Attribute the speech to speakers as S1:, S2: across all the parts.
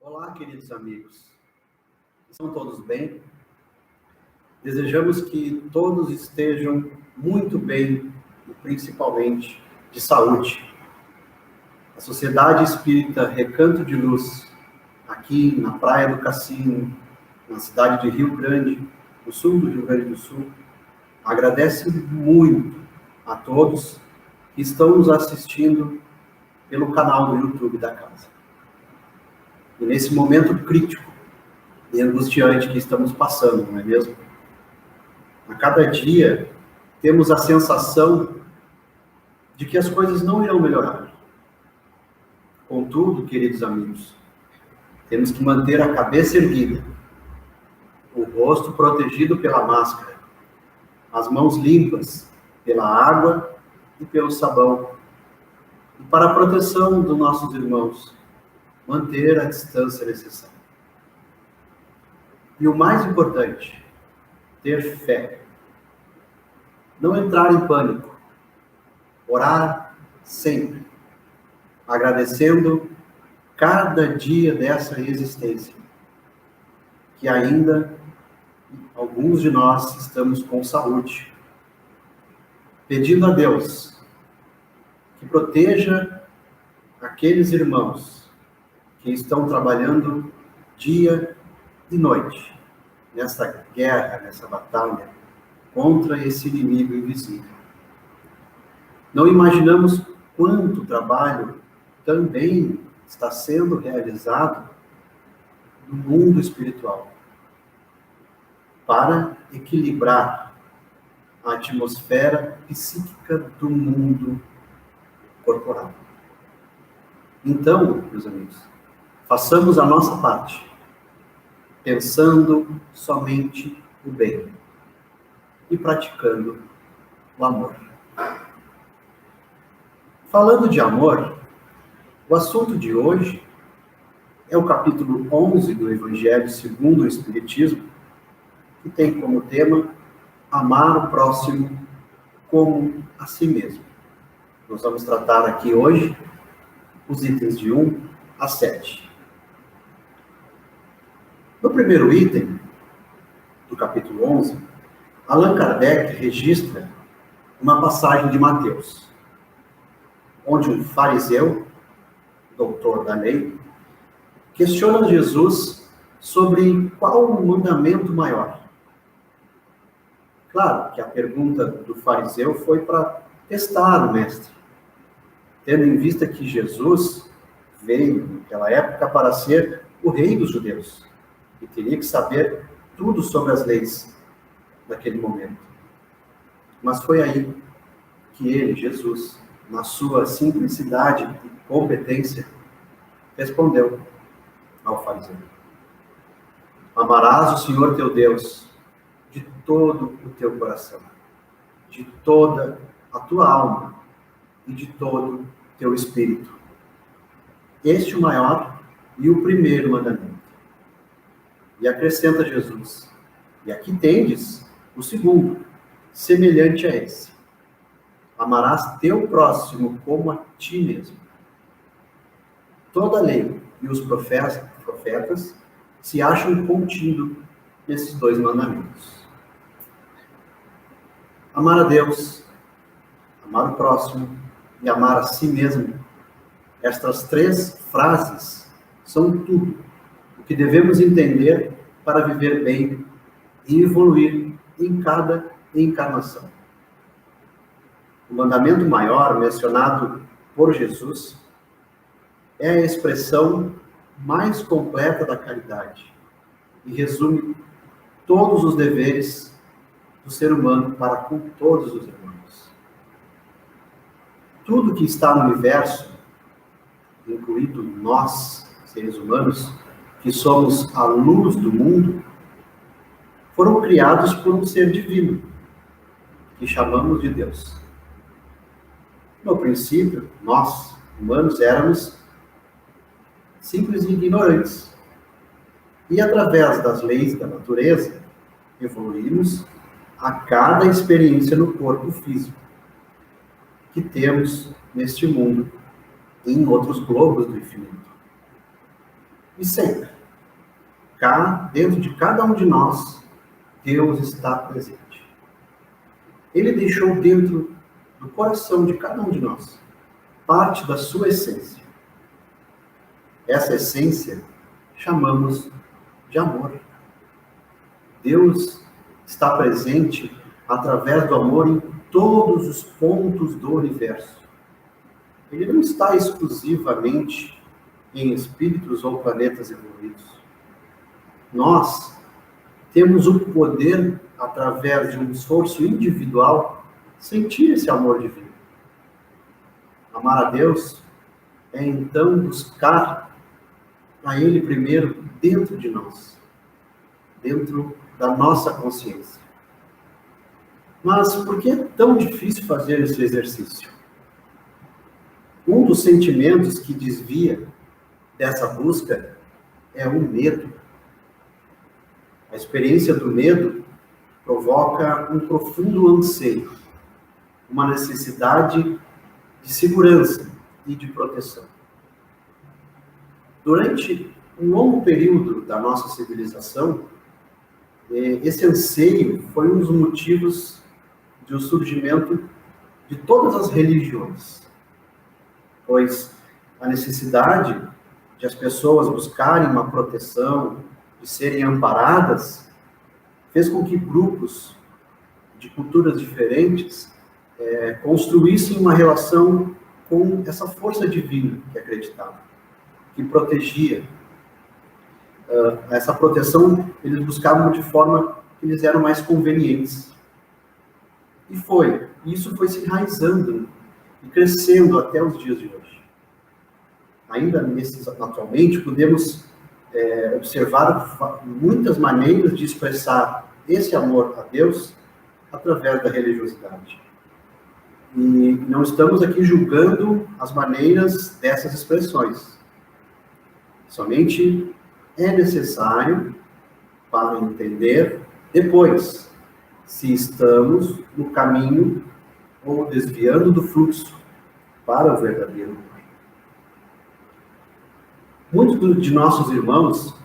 S1: Olá, queridos amigos. Estão todos bem? Desejamos que todos estejam muito bem e principalmente de saúde. A Sociedade Espírita Recanto de Luz, aqui na Praia do Cassino, na cidade de Rio Grande, no sul do Rio Grande do Sul, agradece muito a todos que estão nos assistindo pelo canal do YouTube da casa. E nesse momento crítico e angustiante que estamos passando, não é mesmo? A cada dia temos a sensação de que as coisas não irão melhorar. Contudo, queridos amigos, temos que manter a cabeça erguida, o rosto protegido pela máscara, as mãos limpas pela água e pelo sabão, e para a proteção dos nossos irmãos, manter a distância necessária. E o mais importante, ter fé. Não entrar em pânico. Orar sempre, agradecendo cada dia dessa existência, que ainda alguns de nós estamos com saúde, pedindo a Deus que proteja aqueles irmãos que estão trabalhando dia e noite nessa guerra, nessa batalha contra esse inimigo invisível. Não imaginamos quanto trabalho também está sendo realizado no mundo espiritual para equilibrar a atmosfera psíquica do mundo corporal. Então, meus amigos, façamos a nossa parte, pensando somente o bem e praticando o amor. Falando de amor, o assunto de hoje é o capítulo 11 do Evangelho segundo o Espiritismo, que tem como tema amar o próximo como a si mesmo. Nós vamos tratar aqui hoje os itens de 1 a 7. No primeiro item do capítulo 11, Allan Kardec registra uma passagem de Mateus, onde um fariseu, doutor da lei, questiona Jesus sobre qual o mandamento maior. Claro que a pergunta do fariseu foi para testar o mestre, tendo em vista que Jesus veio, naquela época, para ser o rei dos judeus, e teria que saber tudo sobre as leis daquele momento. Mas foi aí que ele, Jesus, na sua simplicidade e competência, respondeu ao fariseu: amarás o Senhor teu Deus de todo o teu coração, de toda a tua alma e de todo o teu espírito. Este é o maior e o primeiro mandamento. E acrescenta Jesus: e aqui tendes o segundo, semelhante a esse: amarás teu próximo como a ti mesmo. Toda a lei e os profetas se acham contidos nesses dois mandamentos. Amar a Deus, amar o próximo e amar a si mesmo. Estas três frases são tudo o que devemos entender para viver bem e evoluir em cada encarnação. O mandamento maior mencionado por Jesus é a expressão mais completa da caridade e resume todos os deveres do ser humano para com todos os irmãos. Tudo que está no universo, incluído nós, seres humanos, que somos a luz do mundo, foram criados por um ser divino, que chamamos de Deus. No princípio, nós, humanos, éramos simples e ignorantes. E através das leis da natureza, evoluímos a cada experiência no corpo físico que temos neste mundo e em outros globos do infinito. E sempre, cá, dentro de cada um de nós, Deus está presente. Ele deixou dentro do coração de cada um de nós parte da sua essência. Essa essência chamamos de amor. Deus está presente através do amor em todos os pontos do universo. Ele não está exclusivamente em espíritos ou planetas evoluídos. Nós temos o poder, através de um esforço individual, sentir esse amor divino. Amar a Deus é então buscar a Ele primeiro dentro de nós, dentro da nossa consciência. Mas por que é tão difícil fazer esse exercício? Um dos sentimentos que desvia dessa busca é o medo. A experiência do medo provoca um profundo anseio, uma necessidade de segurança e de proteção. Durante um longo período da nossa civilização, esse anseio foi um dos motivos do surgimento de todas as religiões, pois a necessidade de as pessoas buscarem uma proteção, de serem amparadas, fez com que grupos de culturas diferentes construíssem uma relação com essa força divina que acreditavam, que protegia. Essa proteção eles buscavam de forma que eles eram mais convenientes. Isso foi se enraizando e crescendo até os dias de hoje. Ainda atualmente, podemos observar muitas maneiras de expressar esse amor a Deus através da religiosidade. E não estamos aqui julgando as maneiras dessas expressões. Somente é necessário para entender depois se estamos no caminho ou desviando do fluxo para o verdadeiro amor. Muitos de nossos irmãos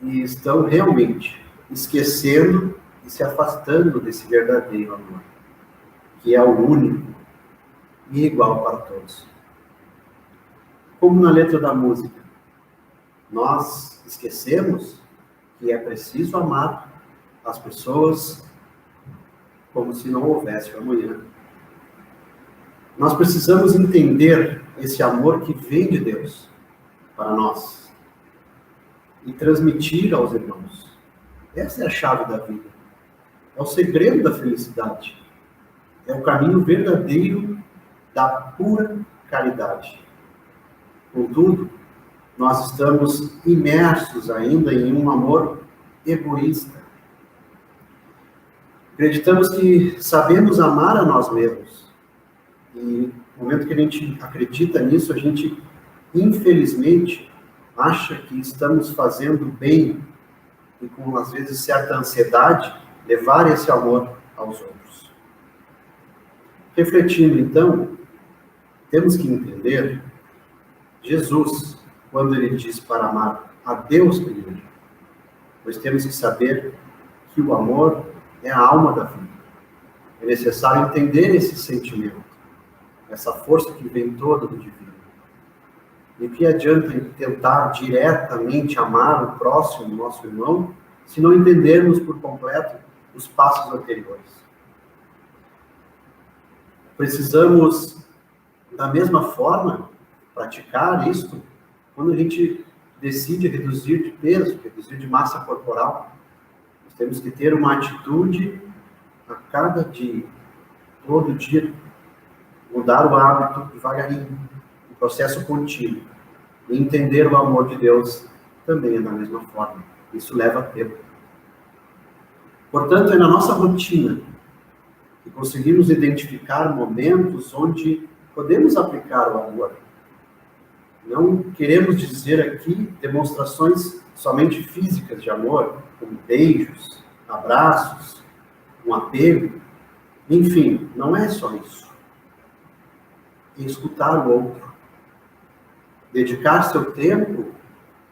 S1: estão realmente esquecendo e se afastando desse verdadeiro amor, que é o único e igual para todos. Como na letra da música, nós esquecemos que é preciso amar as pessoas como se não houvesse amanhã. Nós precisamos entender esse amor que vem de Deus para nós e transmitir aos irmãos. Essa é a chave da vida. É o segredo da felicidade. É o caminho verdadeiro da pura caridade. Contudo, nós estamos imersos ainda em um amor egoísta. Acreditamos que sabemos amar a nós mesmos. E no momento que a gente acredita nisso, a gente, infelizmente, acha que estamos fazendo bem e com, às vezes, certa ansiedade, levar esse amor aos outros. Refletindo, então, temos que entender Jesus, quando ele diz para amar a Deus primeiro, pois temos que saber que o amor é a alma da vida. É necessário entender esse sentimento, essa força que vem toda do divino. E o que adianta tentar diretamente amar o próximo, nosso irmão, se não entendermos por completo os passos anteriores? Precisamos, da mesma forma, praticar isto quando a gente decide reduzir de peso, reduzir de massa corporal. Nós temos que ter uma atitude a cada dia, todo dia, mudar o hábito devagarinho, um processo contínuo. E entender o amor de Deus também é da mesma forma. Isso leva tempo. Portanto, é na nossa rotina que conseguimos identificar momentos onde podemos aplicar o amor. Não queremos dizer aqui demonstrações somente físicas de amor, como beijos, abraços, um apego. Enfim, não é só isso. É escutar o outro. Dedicar seu tempo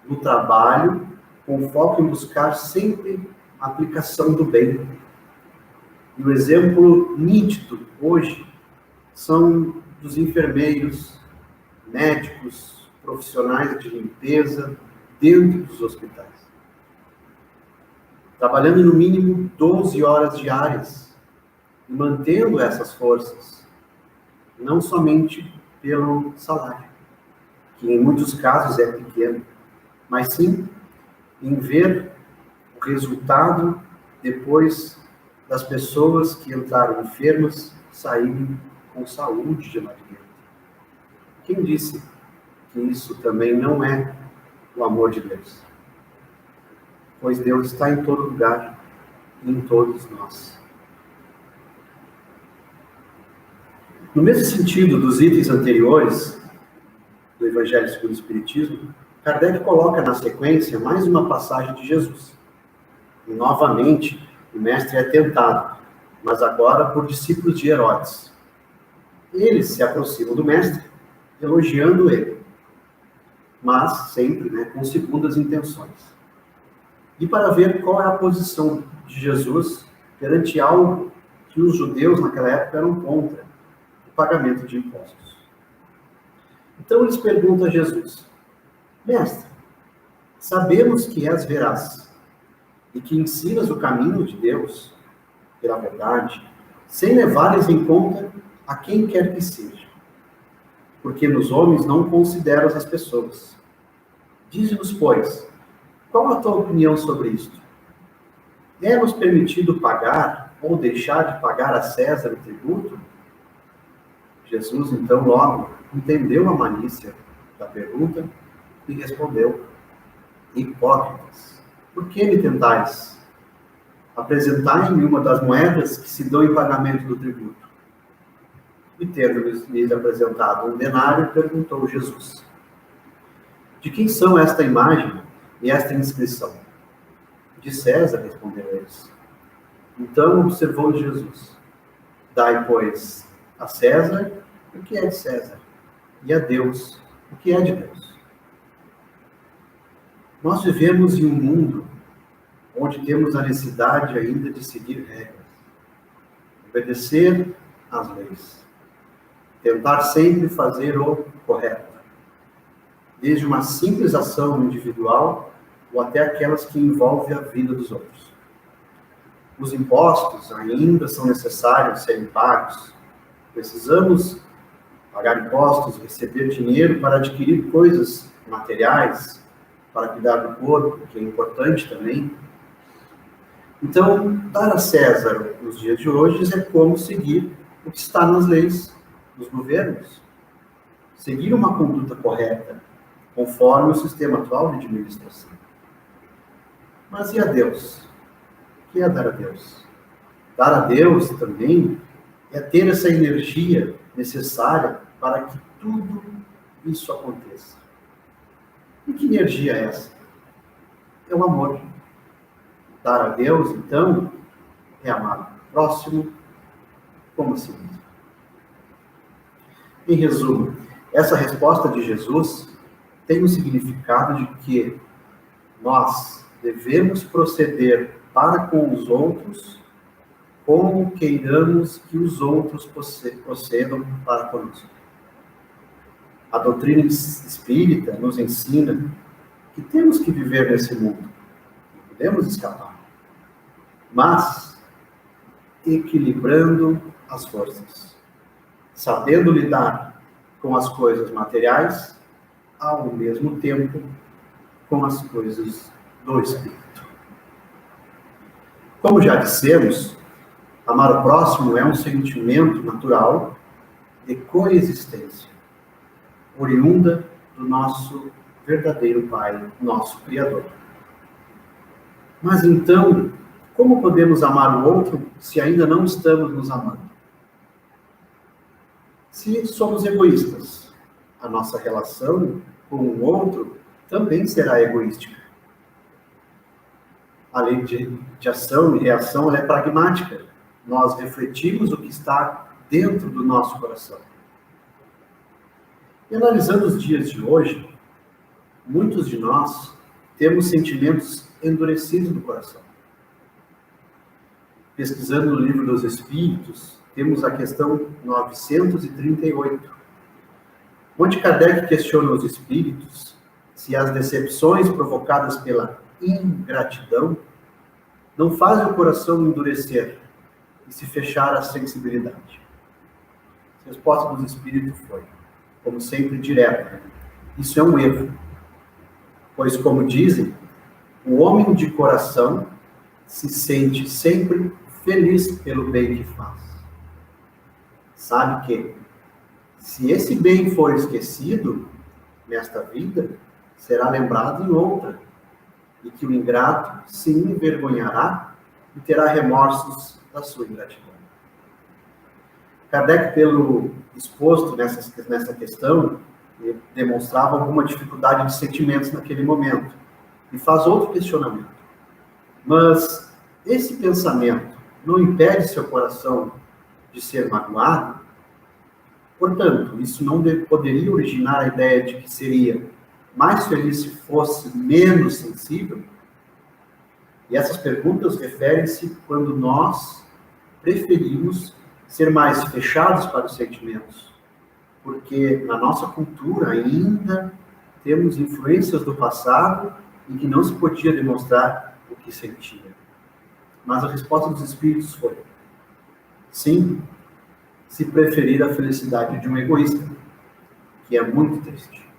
S1: no trabalho, com foco em buscar sempre a aplicação do bem. E o exemplo nítido hoje são dos enfermeiros, médicos, profissionais de limpeza dentro dos hospitais. Trabalhando no mínimo 12 horas diárias e mantendo essas forças, não somente pelo salário, que em muitos casos é pequeno, mas sim em ver o resultado depois das pessoas que entraram enfermas saírem com saúde de lá de dentro. Quem disse que isso também não é o amor de Deus? Pois Deus está em todo lugar, em todos nós. No mesmo sentido dos itens anteriores do Evangelho segundo o Espiritismo, Kardec coloca na sequência mais uma passagem de Jesus. E, novamente, o mestre é tentado, mas agora por discípulos de Herodes. Eles se aproximam do mestre, elogiando ele, mas sempre, com segundas intenções. E para ver qual é a posição de Jesus perante algo que os judeus naquela época eram contra, o pagamento de impostos. Então eles perguntam a Jesus: Mestre, sabemos que és veraz e que ensinas o caminho de Deus pela verdade, sem levares em conta a quem quer que seja, porque nos homens não consideras as pessoas. Dize-nos, pois, qual a tua opinião sobre isto? É-nos permitido pagar ou deixar de pagar a César o tributo? Jesus, então, logo entendeu a malícia da pergunta e respondeu: Hipócritas, por que me tentais? Apresentai-me uma das moedas que se dão em pagamento do tributo. E tendo-lhes apresentado um denário, perguntou Jesus: De quem são esta imagem e esta inscrição? De César, responderam eles. Então observou Jesus: Dai, pois, a César o que é de César, e a Deus o que é de Deus. Nós vivemos em um mundo onde temos a necessidade ainda de seguir regras, obedecer às leis, tentar sempre fazer o correto, desde uma simples ação individual ou até aquelas que envolvem a vida dos outros. Os impostos ainda são necessários serem pagos. Precisamos pagar impostos, receber dinheiro para adquirir coisas materiais, para cuidar do corpo, que é importante também. Então, dar a César nos dias de hoje é como seguir o que está nas leis dos governos. Seguir uma conduta correta, conforme o sistema atual de administração. Mas e a Deus? O que é dar a Deus? Dar a Deus também é ter essa energia necessária para que tudo isso aconteça. E que energia é essa? É o amor. Dar a Deus, então, é amar o próximo como a si mesmo. Em resumo, essa resposta de Jesus tem o significado de que nós devemos proceder para com os outros como queiramos que os outros procedam para conosco. A doutrina espírita nos ensina que temos que viver nesse mundo, não podemos escapar, mas equilibrando as forças, sabendo lidar com as coisas materiais, ao mesmo tempo com as coisas do Espírito. Como já dissemos, amar o próximo é um sentimento natural de coexistência, oriunda do nosso verdadeiro Pai, nosso Criador. Mas então, como podemos amar o outro se ainda não estamos nos amando? Se somos egoístas, a nossa relação com o outro também será egoística. A lei de ação e reação ela é pragmática. Nós refletimos o que está dentro do nosso coração. E analisando os dias de hoje, muitos de nós temos sentimentos endurecidos no coração. Pesquisando no Livro dos Espíritos, temos a questão 938, onde Kardec questiona os espíritos se as decepções provocadas pela ingratidão não fazem o coração endurecer e se fechar à sensibilidade. A resposta dos espíritos foi, como sempre, direta: isso é um erro, pois, como dizem, o homem de coração se sente sempre feliz pelo bem que faz. Sabe que, se esse bem for esquecido nesta vida, será lembrado em outra, e que o ingrato se envergonhará e terá remorsos da sua ingratidão. Kardec, pelo exposto nessa questão, demonstrava alguma dificuldade de sentimentos naquele momento, e faz outro questionamento. Mas esse pensamento não impede seu coração de ser magoado? Portanto, isso não poderia originar a ideia de que seria mais feliz se fosse menos sensível? E essas perguntas referem-se quando nós preferimos ser mais fechados para os sentimentos, porque na nossa cultura ainda temos influências do passado em que não se podia demonstrar o que sentia. Mas a resposta dos espíritos foi: sim, se preferir a felicidade de um egoísta, que é muito triste.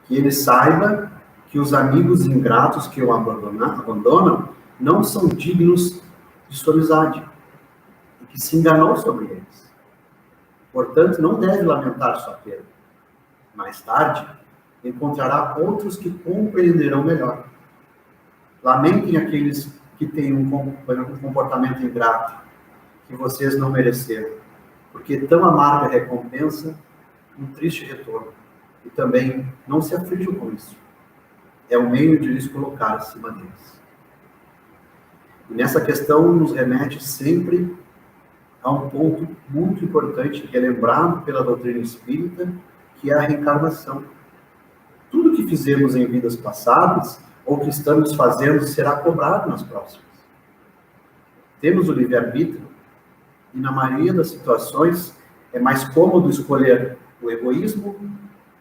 S1: Que ele saiba que os amigos ingratos que o abandonam não são dignos de sua amizade, e que se enganou sobre eles. Portanto, não deve lamentar sua perda. Mais tarde, encontrará outros que compreenderão melhor. Lamentem aqueles que têm um comportamento ingrato, que vocês não mereceram, porque tão amarga recompensa, um triste retorno. E também não se aflijam com isso. É o meio de lhes colocar acima deles. E nessa questão nos remete sempre a um ponto muito importante, que é lembrado pela doutrina espírita, que é a reencarnação. Tudo que fizemos em vidas passadas, ou que estamos fazendo, será cobrado nas próximas. Temos o livre-arbítrio, e na maioria das situações é mais cômodo escolher o egoísmo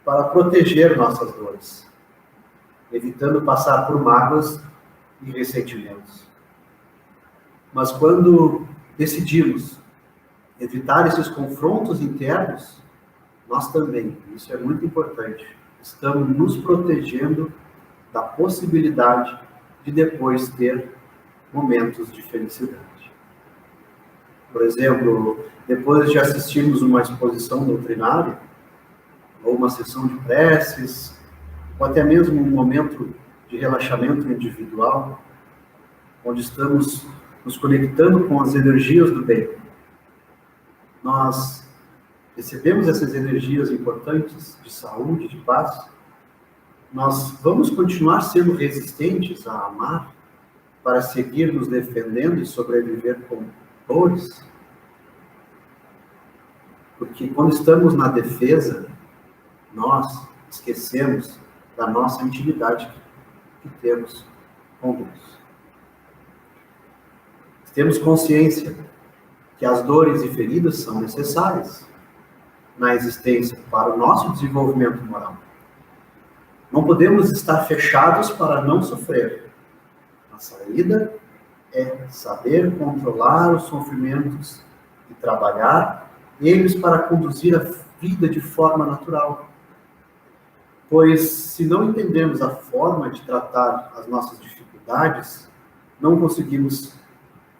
S1: para proteger nossas dores, evitando passar por mágoas e ressentimentos. Mas quando decidimos evitar esses confrontos internos, nós também, isso é muito importante, estamos nos protegendo da possibilidade de depois ter momentos de felicidade. Por exemplo, depois de assistirmos uma exposição doutrinária, ou uma sessão de preces, ou até mesmo um momento de relaxamento individual, onde estamos nos conectando com as energias do bem, nós recebemos essas energias importantes de saúde, de paz, nós vamos continuar sendo resistentes a amar para seguir nos defendendo e sobreviver com dores? Porque quando estamos na defesa, nós esquecemos da nossa intimidade que temos com Deus. Temos consciência que as dores e feridas são necessárias na existência para o nosso desenvolvimento moral. Não podemos estar fechados para não sofrer. A saída é saber controlar os sofrimentos e trabalhar eles para conduzir a vida de forma natural. Pois, se não entendemos a forma de tratar as nossas dificuldades, não conseguimos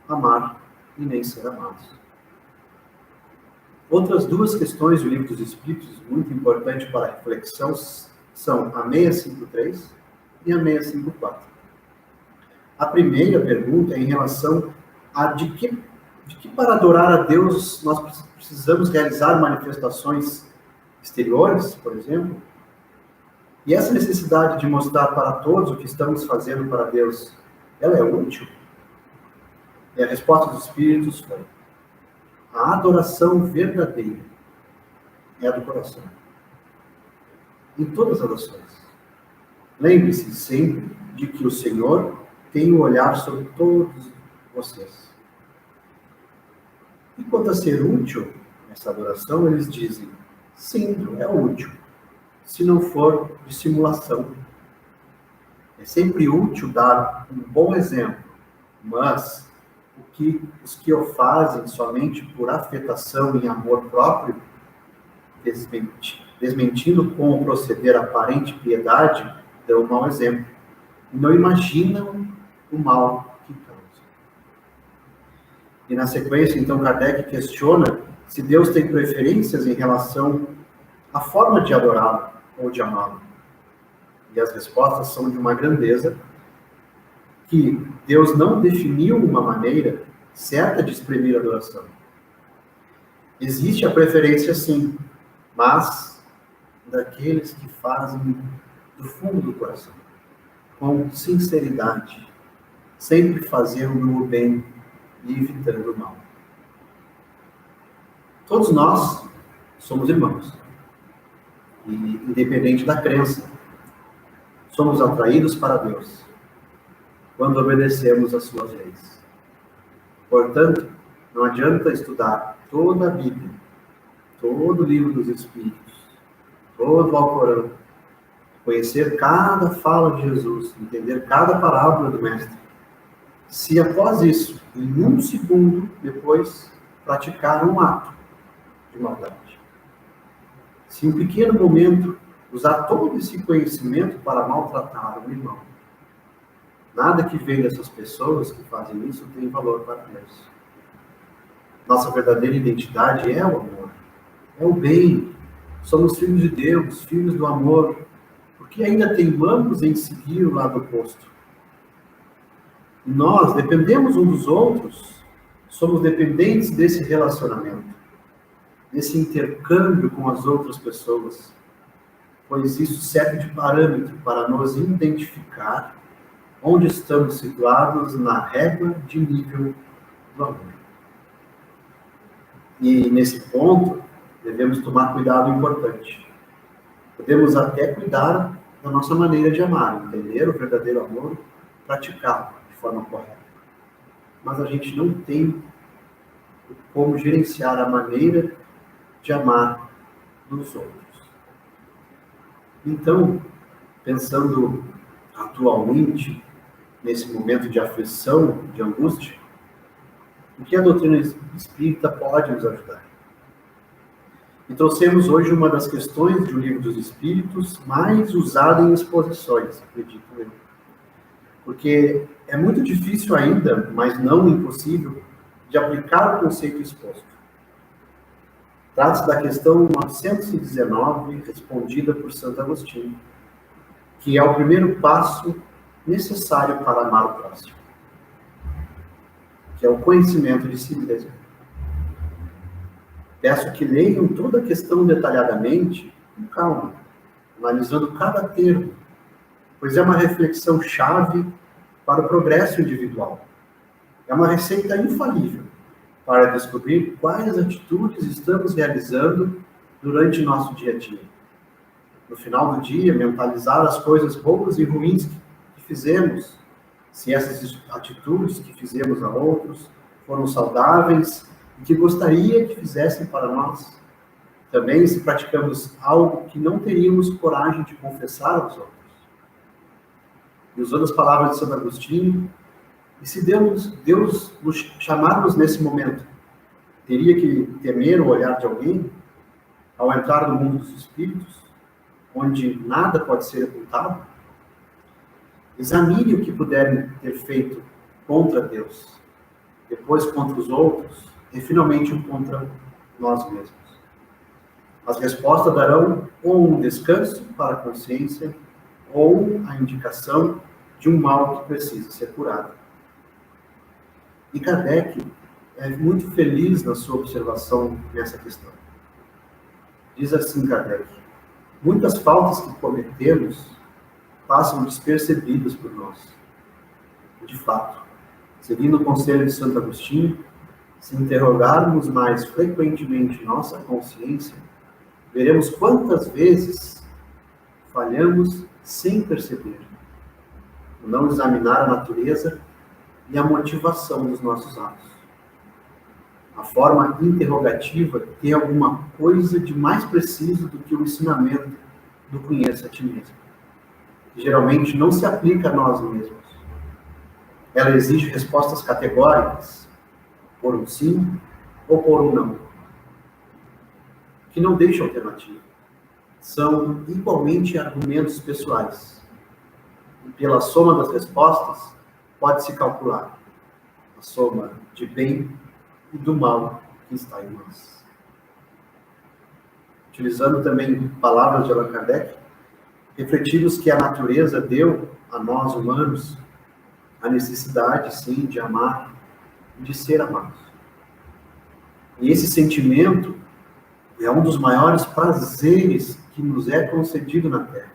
S1: amar e nem ser amados. Outras duas questões do Livro dos Espíritos, muito importantes para a reflexão, são a 653 e a 654. A primeira pergunta é em relação a de que para adorar a Deus nós precisamos realizar manifestações exteriores, por exemplo. E essa necessidade de mostrar para todos o que estamos fazendo para Deus, ela é útil? E a resposta dos Espíritos foi: a adoração verdadeira é a do coração. Em todas as ações. Lembre-se sempre de que o Senhor tem o olhar sobre todos vocês. E quanto a ser útil nessa adoração, eles dizem, sim, é útil, se não for de simulação. É sempre útil dar um bom exemplo, mas os que o fazem somente por afetação e amor próprio, desmentindo com o proceder aparente piedade, dão um mau exemplo. E não imaginam o mal que causam. E na sequência, então, Kardec questiona se Deus tem preferências em relação à forma de adorá-lo ou de amá-lo. E as respostas são de uma grandeza que Deus não definiu uma maneira certa de exprimir a adoração. Existe a preferência, sim, mas daqueles que fazem do fundo do coração, com sinceridade, sempre fazendo o bem e evitando o mal. Todos nós somos irmãos, e independente da crença, somos atraídos para Deus quando obedecemos às suas leis. Portanto, não adianta estudar toda a Bíblia, todo o livro dos Espíritos, todo o Alcorão, conhecer cada fala de Jesus, entender cada parábola do Mestre, se após isso, em um segundo depois, praticar um ato de maldade. Se em um pequeno momento usar todo esse conhecimento para maltratar um irmão, nada que vem dessas pessoas que fazem isso tem valor para Deus. Nossa verdadeira identidade é o amor, é o bem. Somos filhos de Deus, filhos do amor, porque ainda teimamos em seguir o lado oposto. E nós dependemos uns dos outros, somos dependentes desse relacionamento, desse intercâmbio com as outras pessoas, pois isso serve de parâmetro para nos identificar onde estamos situados na régua de nível do amor. E nesse ponto, devemos tomar cuidado importante. Podemos até cuidar da nossa maneira de amar, entender o verdadeiro amor, praticá-lo de forma correta. Mas a gente não tem como gerenciar a maneira de amar dos outros. Então, pensando atualmente, nesse momento de aflição, de angústia, o que a doutrina espírita pode nos ajudar? E trouxemos hoje uma das questões do Livro dos Espíritos mais usada em exposições, acredito eu. Porque é muito difícil ainda, mas não impossível, de aplicar o conceito exposto. Trata-se da questão 919, respondida por Santo Agostinho, que é o primeiro passo necessário para amar o próximo, que é o conhecimento de si mesmo. Peço que leiam toda a questão detalhadamente, com calma, analisando cada termo, pois é uma reflexão chave para o progresso individual. É uma receita infalível para descobrir quais atitudes estamos realizando durante nosso dia a dia. No final do dia, mentalizar as coisas boas e ruins que fizemos, se essas atitudes que fizemos a outros foram saudáveis e que gostaria que fizessem para nós. Também se praticamos algo que não teríamos coragem de confessar aos outros. E usando as palavras de Santo Agostinho, e se Deus nos chamarmos nesse momento, teria que temer o olhar de alguém ao entrar no mundo dos espíritos, onde nada pode ser ocultado? Examine o que puderem ter feito contra Deus, depois contra os outros, e finalmente contra nós mesmos. As respostas darão ou um descanso para a consciência, ou a indicação de um mal que precisa ser curado. E Kardec é muito feliz na sua observação nessa questão. Diz assim Kardec: muitas faltas que cometemos passam despercebidas por nós. De fato, seguindo o conselho de Santo Agostinho, se interrogarmos mais frequentemente nossa consciência, veremos quantas vezes falhamos sem perceber, o não examinar a natureza e a motivação dos nossos atos. A forma interrogativa tem alguma coisa de mais preciso do que o ensinamento do conheça a ti mesmo, que geralmente não se aplica a nós mesmos. Ela exige respostas categóricas, por um sim ou por um não, que não deixam alternativa. São igualmente argumentos pessoais. E pela soma das respostas, pode-se calcular a soma de bem e do mal que está em nós. Utilizando também palavras de Allan Kardec, refletimos que a natureza deu a nós humanos a necessidade, sim, de amar e de ser amados. E esse sentimento é um dos maiores prazeres que nos é concedido na Terra,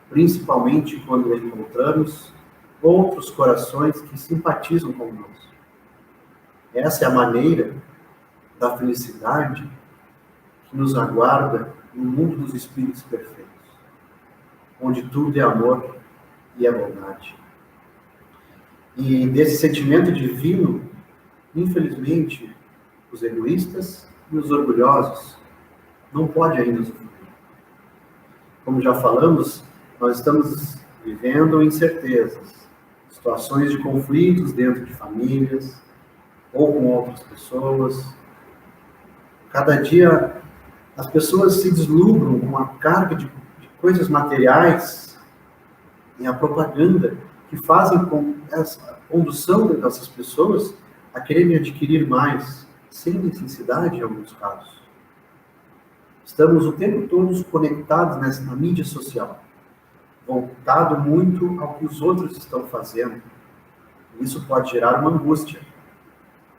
S1: principalmente quando encontramos outros corações que simpatizam com nós. Essa é a maneira da felicidade que nos aguarda no mundo dos espíritos perfeitos, onde tudo é amor e é bondade. E desse sentimento divino, infelizmente, os egoístas e os orgulhosos não podem ainda usufruir. Como já falamos, nós estamos vivendo incertezas, situações de conflitos dentro de famílias ou com outras pessoas. Cada dia as pessoas se deslumbram com a carga de coisas materiais e a propaganda que fazem com essa condução dessas pessoas a quererem adquirir mais, sem necessidade em alguns casos. Estamos o tempo todo conectados na mídia social, voltado muito ao que os outros estão fazendo. Isso pode gerar uma angústia,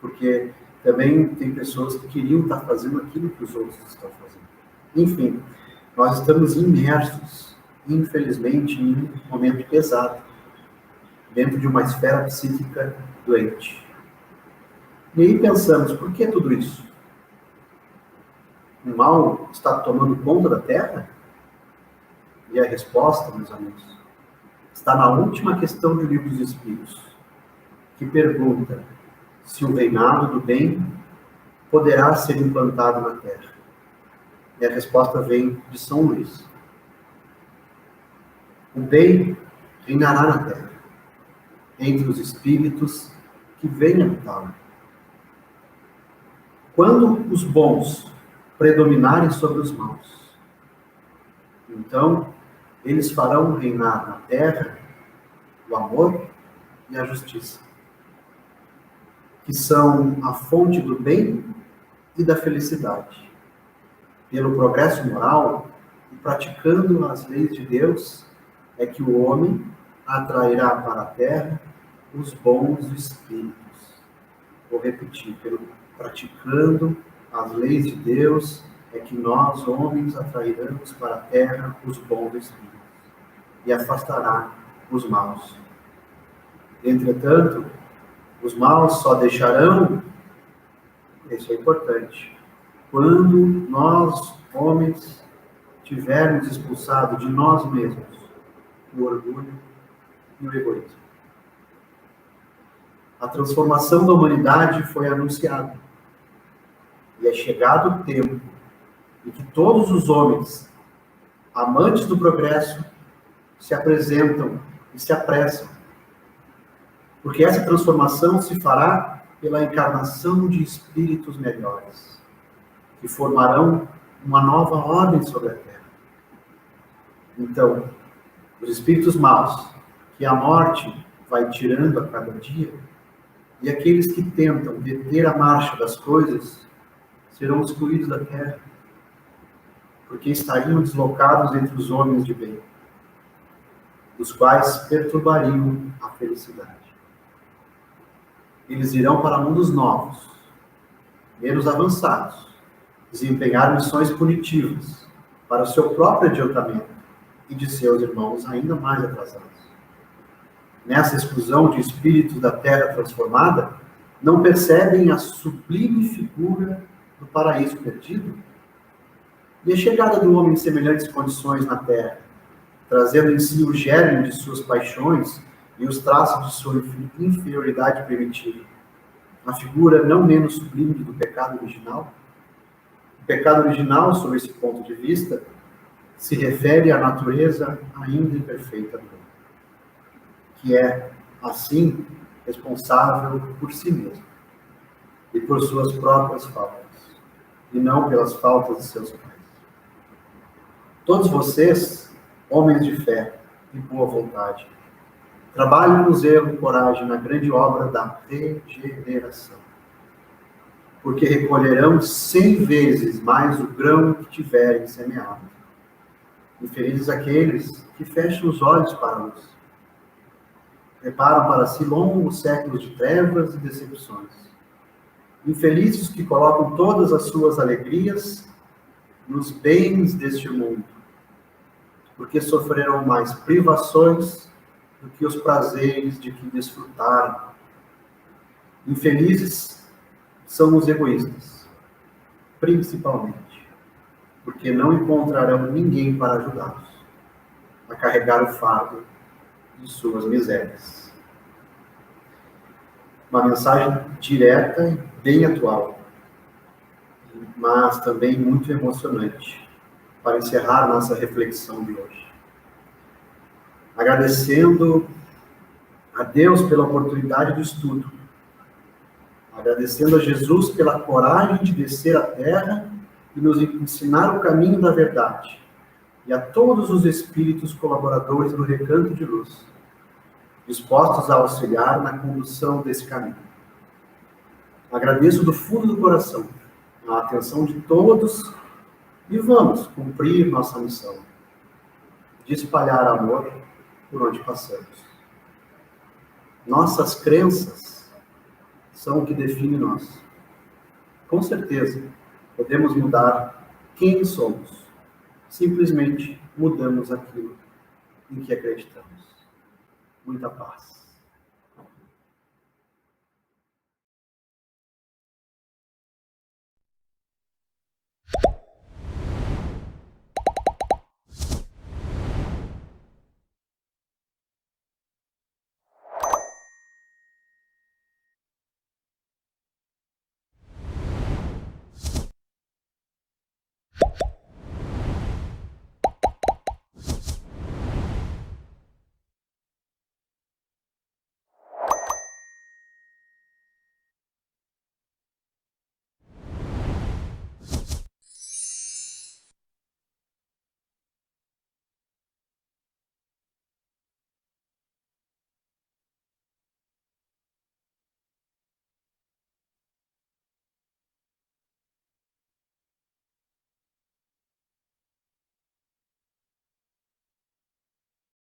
S1: porque também tem pessoas que queriam estar fazendo aquilo que os outros estão fazendo. Enfim, nós estamos imersos, infelizmente, em um momento pesado, dentro de uma esfera psíquica doente. E aí pensamos, por que tudo isso? O mal está tomando conta da Terra? E a resposta, meus amigos, está na última questão do Livro dos Espíritos, que pergunta se o reinado do bem poderá ser implantado na Terra. E a resposta vem de São Luís. O bem reinará na Terra, entre os espíritos que vêm habitá-la. Quando os bons predominarem sobre os maus, então eles farão reinar na Terra o amor e a justiça, que são a fonte do bem e da felicidade. Pelo progresso moral e praticando as leis de Deus, é que o homem atrairá para a Terra os bons espíritos. Vou repetir, praticando as leis de Deus, é que nós, homens, atrairemos para a Terra os bons espíritos e afastará os maus. Entretanto, os maus só deixarão, isso é importante, quando nós, homens, tivermos expulsado de nós mesmos o orgulho e o egoísmo. A transformação da humanidade foi anunciada. E é chegado o tempo em que todos os homens, amantes do progresso, se apresentam e se apressam. Porque essa transformação se fará pela encarnação de espíritos melhores, que formarão uma nova ordem sobre a Terra. Então, os espíritos maus, que a morte vai tirando a cada dia, e aqueles que tentam deter a marcha das coisas, serão excluídos da Terra, porque estariam deslocados entre os homens de bem, os quais perturbariam a felicidade. Eles irão para mundos novos, menos avançados, desempenhar missões punitivas para o seu próprio adiantamento e de seus irmãos ainda mais atrasados. Nessa exclusão de espíritos da Terra transformada, não percebem a sublime figura do paraíso perdido? E a chegada do homem em semelhantes condições na Terra trazendo em si o germe de suas paixões e os traços de sua inferioridade primitiva. A figura não menos sublime do pecado original. O pecado original, sob esse ponto de vista, se refere à natureza ainda imperfeita do homem, que é, assim, responsável por si mesmo e por suas próprias faltas, e não pelas faltas de seus pais. Todos vocês, homens de fé e boa vontade, trabalhem com zelo e coragem na grande obra da regeneração, porque recolherão 100 vezes mais o grão que tiverem semeado. Infelizes aqueles que fecham os olhos para a luz, preparam para si longos séculos de trevas e decepções. Infelizes que colocam todas as suas alegrias nos bens deste mundo, porque sofrerão mais privações do que os prazeres de que desfrutaram. Infelizes são os egoístas, principalmente, porque não encontrarão ninguém para ajudá-los a carregar o fardo de suas misérias. Uma mensagem direta e bem atual, mas também muito emocionante, para encerrar nossa reflexão de hoje. Agradecendo a Deus pela oportunidade do estudo, agradecendo a Jesus pela coragem de descer à terra e nos ensinar o caminho da verdade, e a todos os espíritos colaboradores do Recanto de Luz, dispostos a auxiliar na condução desse caminho. Agradeço do fundo do coração a atenção de todos e vamos cumprir nossa missão de espalhar amor por onde passamos. Nossas crenças são o que define nós. Com certeza, podemos mudar quem somos. Simplesmente mudamos aquilo em que acreditamos. Muita paz.